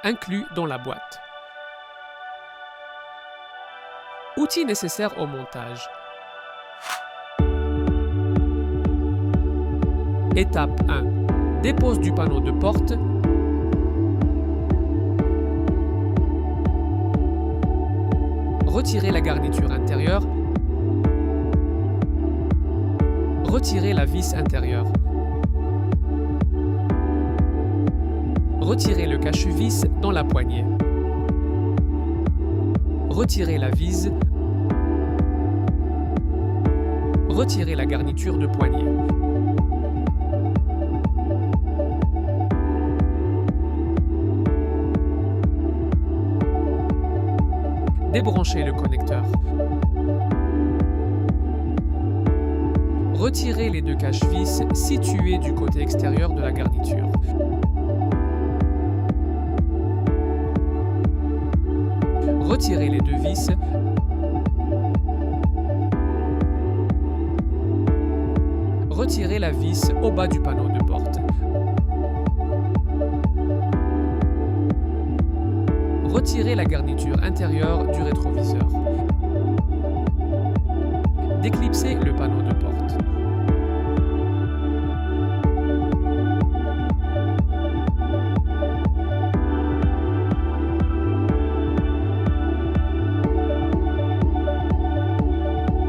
inclus dans la boîte. Outils nécessaires au montage. Étape 1. Dépose du panneau de porte. Retirez la garniture intérieure. Retirez la vis intérieure. Retirez le cache-vis dans la poignée. Retirez la vis. Retirez la garniture de poignée. Débranchez le connecteur. Retirez les deux cache-vis situés du côté extérieur de la garniture. Retirez les deux vis. Retirez la vis au bas du panneau de porte. Retirez la garniture intérieure du rétroviseur. Déclipsez le panneau de porte.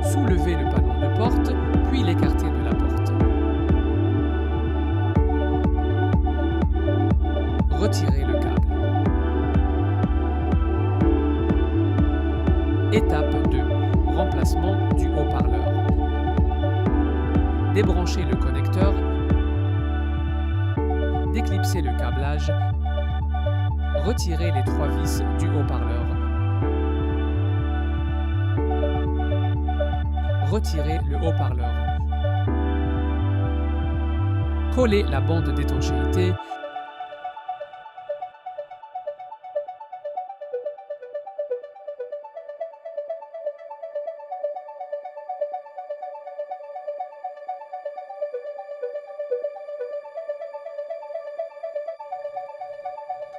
Soulevez le panneau de porte, puis l'écartez de la porte. Retirez le câble. Étape 2. Remplacement du haut-parleur. Débranchez le connecteur. Déclipsez le câblage. Retirez les trois vis du haut-parleur. Retirez le haut-parleur. Collez la bande d'étanchéité.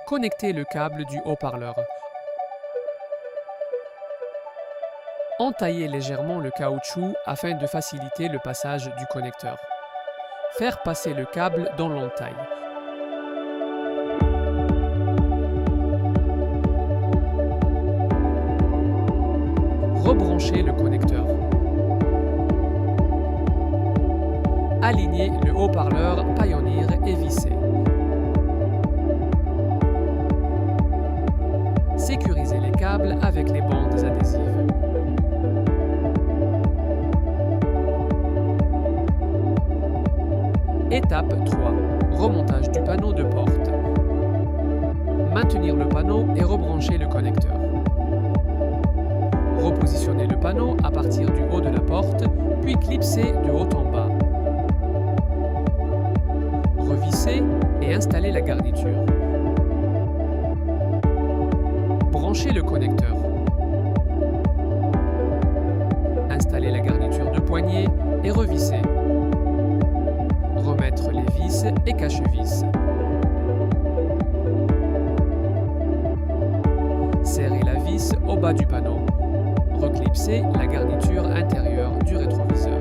Connectez le câble du haut-parleur. Entaillez légèrement le caoutchouc afin de faciliter le passage du connecteur. Faire passer le câble dans l'entaille. Rebranchez le connecteur. Alignez le haut-parleur Pioneer et vissez. Sécurisez les câbles avec les bandes adhésives. Étape 3. Remontage du panneau de porte. Maintenir le panneau et rebrancher le connecteur. Repositionnez le panneau à partir du haut de la porte, puis clipsez de haut en bas. Revissez et installez la garniture. Branchez le connecteur. Installez la garniture de poignée et revissez. Remettre les vis et cache-vis. Serrez la vis au bas du panneau. Reclipsez la garniture intérieure du rétroviseur.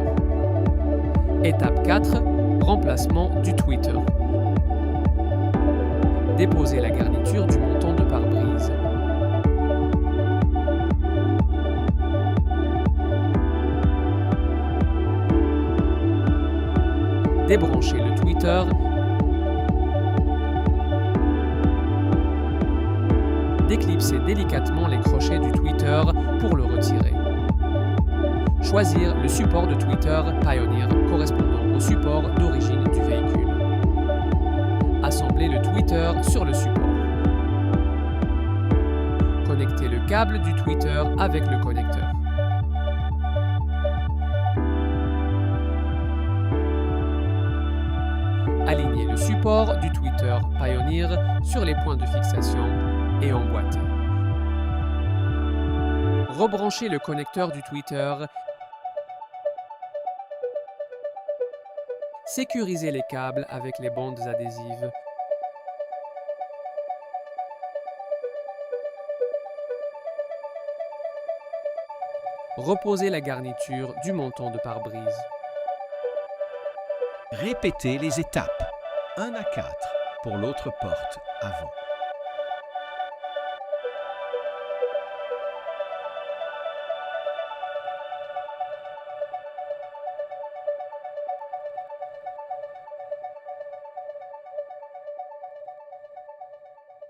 Étape 4. Remplacement du tweeter. Déposez la garniture du montant de pare-brise. Débranchez le tweeter. Déclipsez délicatement les crochets du tweeter pour le retirer. Choisir le support de tweeter Pioneer correspondant au support d'origine du véhicule. Assemblez le tweeter sur le support. Connectez le câble du tweeter avec le connecteur. Alignez le support du tweeter Pioneer sur les points de fixation et emboîtez. Rebranchez le connecteur du tweeter. Sécurisez les câbles avec les bandes adhésives. Reposez la garniture du montant de pare-brise. Répétez les étapes, 1 à 4, pour l'autre porte avant.